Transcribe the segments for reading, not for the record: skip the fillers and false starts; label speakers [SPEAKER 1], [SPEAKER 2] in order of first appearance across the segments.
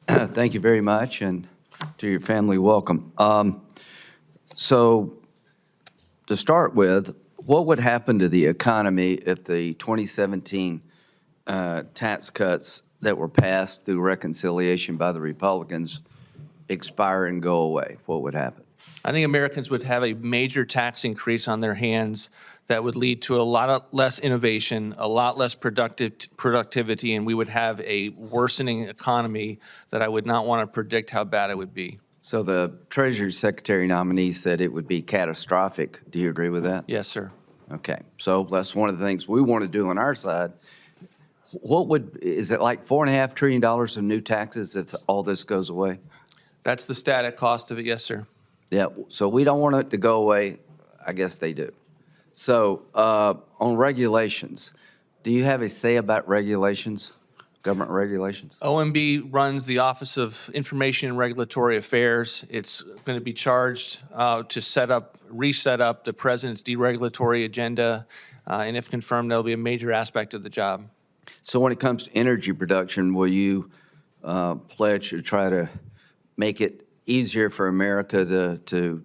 [SPEAKER 1] Thank you very much, and to your family, welcome. So, to start with, what would happen to the economy if the 2017 tax cuts that were passed through reconciliation by the Republicans expire and go away? What would happen?
[SPEAKER 2] I think Americans would have a major tax increase on their hands that would lead to a lot less innovation, a lot less productivity, and we would have a worsening economy that I would not want to predict how bad it would be.
[SPEAKER 1] So the Treasury Secretary nominee said it would be catastrophic. Do you agree with that?
[SPEAKER 2] Yes, sir.
[SPEAKER 1] Okay, so that's one of the things we want to do on our side. Is it like $4.5 trillion of new taxes if all this goes away?
[SPEAKER 2] That's the static cost of it, yes, sir.
[SPEAKER 1] Yeah, so we don't want it to go away. I guess they do. So on regulations, do you have a say about regulations, government regulations?
[SPEAKER 2] OMB runs the Office of Information and Regulatory Affairs. It's going to be charged to reset up the president's deregulatory agenda, and if confirmed, that'll be a major aspect of the job.
[SPEAKER 1] So when it comes to energy production, will you pledge to try to make it easier for America to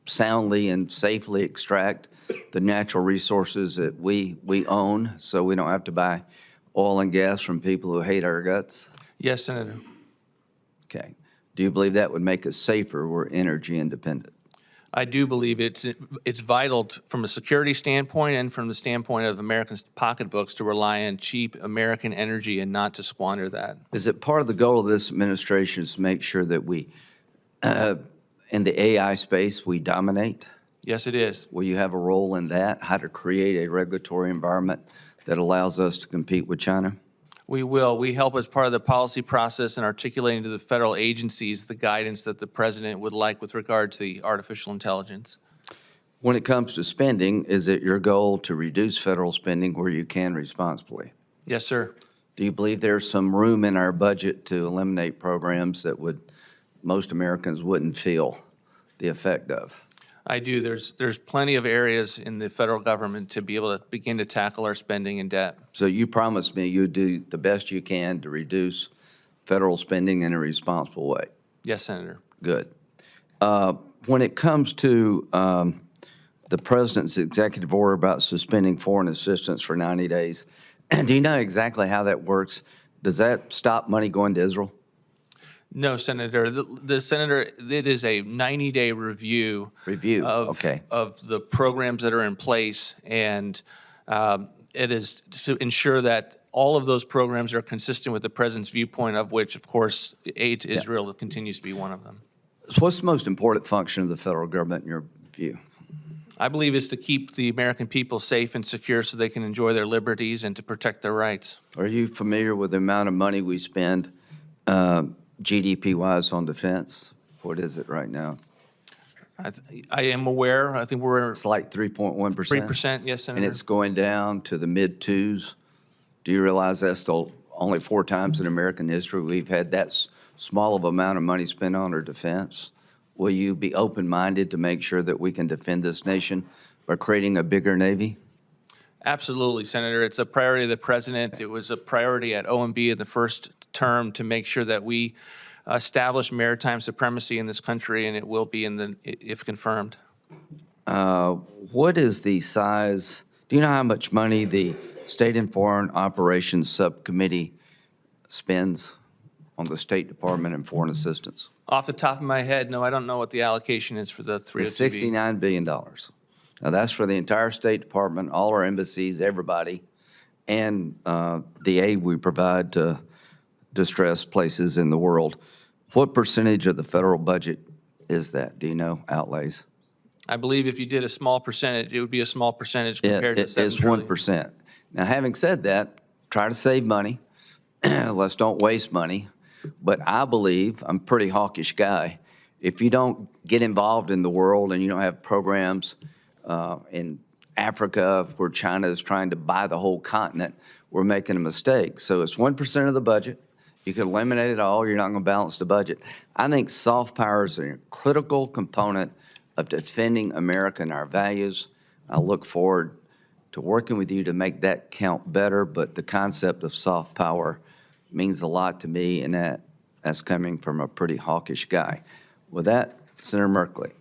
[SPEAKER 1] soundly and safely extract the natural resources that we own, so we don't have to buy oil and gas from people who hate our guts?
[SPEAKER 2] Yes, Senator.
[SPEAKER 1] Okay. Do you believe that would make us safer? We're energy independent.
[SPEAKER 2] I do believe it's vital from a security standpoint and from the standpoint of Americans' pocketbooks to rely on cheap American energy and not to squander that.
[SPEAKER 1] Is it part of the goal of this administration is to make sure that we, in the AI space, we dominate?
[SPEAKER 2] Yes, it is.
[SPEAKER 1] Will you have a role in that, how to create a regulatory environment that allows us to compete with China?
[SPEAKER 2] We will. We help as part of the policy process in articulating to the federal agencies the guidance that the president would like with regard to the artificial intelligence.
[SPEAKER 1] When it comes to spending, is it your goal to reduce federal spending where you can responsibly?
[SPEAKER 2] Yes, sir.
[SPEAKER 1] Do you believe there's some room in our budget to eliminate programs that most Americans wouldn't feel the effect of?
[SPEAKER 2] I do. There's plenty of areas in the federal government to be able to begin to tackle our spending and debt.
[SPEAKER 1] So you promised me you'd do the best you can to reduce federal spending in a responsible way.
[SPEAKER 2] Yes, Senator.
[SPEAKER 1] Good. When it comes to the president's executive order about suspending foreign assistance for 90 days, do you know exactly how that works? Does that stop money going to Israel?
[SPEAKER 2] No, Senator. The Senator, it is a 90-day review of the programs that are in place, and it is to ensure that all of those programs are consistent with the president's viewpoint, of which, of course, aid to Israel continues to be one of them.
[SPEAKER 1] So what's the most important function of the federal government in your view?
[SPEAKER 2] I believe it's to keep the American people safe and secure so they can enjoy their liberties and to protect their rights.
[SPEAKER 1] Are you familiar with the amount of money we spend GDP-wise on defense? What is it right now?
[SPEAKER 2] I am aware. I think
[SPEAKER 1] It's like 3.1%.
[SPEAKER 2] 3%, yes, Senator.
[SPEAKER 1] And it's going down to the mid-twos. Do you realize that's still only 4 times in American history we've had that small of amount of money spent on our defense? Will you be open-minded to make sure that we can defend this nation by creating a bigger Navy?
[SPEAKER 2] Absolutely, Senator. It's a priority of the president. It was a priority at OMB in the first term to make sure that we establish maritime supremacy in this country, and it will be if confirmed.
[SPEAKER 1] What is the size? Do you know how much money the State and Foreign Operations Subcommittee spends on the State Department and foreign assistance?
[SPEAKER 2] Off the top of my head, no, I don't know what the allocation is for the 302B.
[SPEAKER 1] It's $69 billion. Now, that's for the entire State Department, all our embassies, everybody, and the aid we provide to distressed places in the world. What percentage of the federal budget is that? Do you know, outlays?
[SPEAKER 2] I believe if you did a small percentage, it would be a small percentage compared to $7 trillion.
[SPEAKER 1] It's 1%. Now, having said that, try to save money. Let's don't waste money. But I believe, I'm a pretty hawkish guy, if you don't get involved in the world and you don't have programs in Africa where China is trying to buy the whole continent, we're making a mistake. So it's 1% of the budget. You can eliminate it all. You're not going to balance the budget. I think soft power is a critical component of defending America and our values. I look forward to working with you to make that count better, but the concept of soft power means a lot to me, and That's coming from a pretty hawkish guy. With that, Senator Merkley.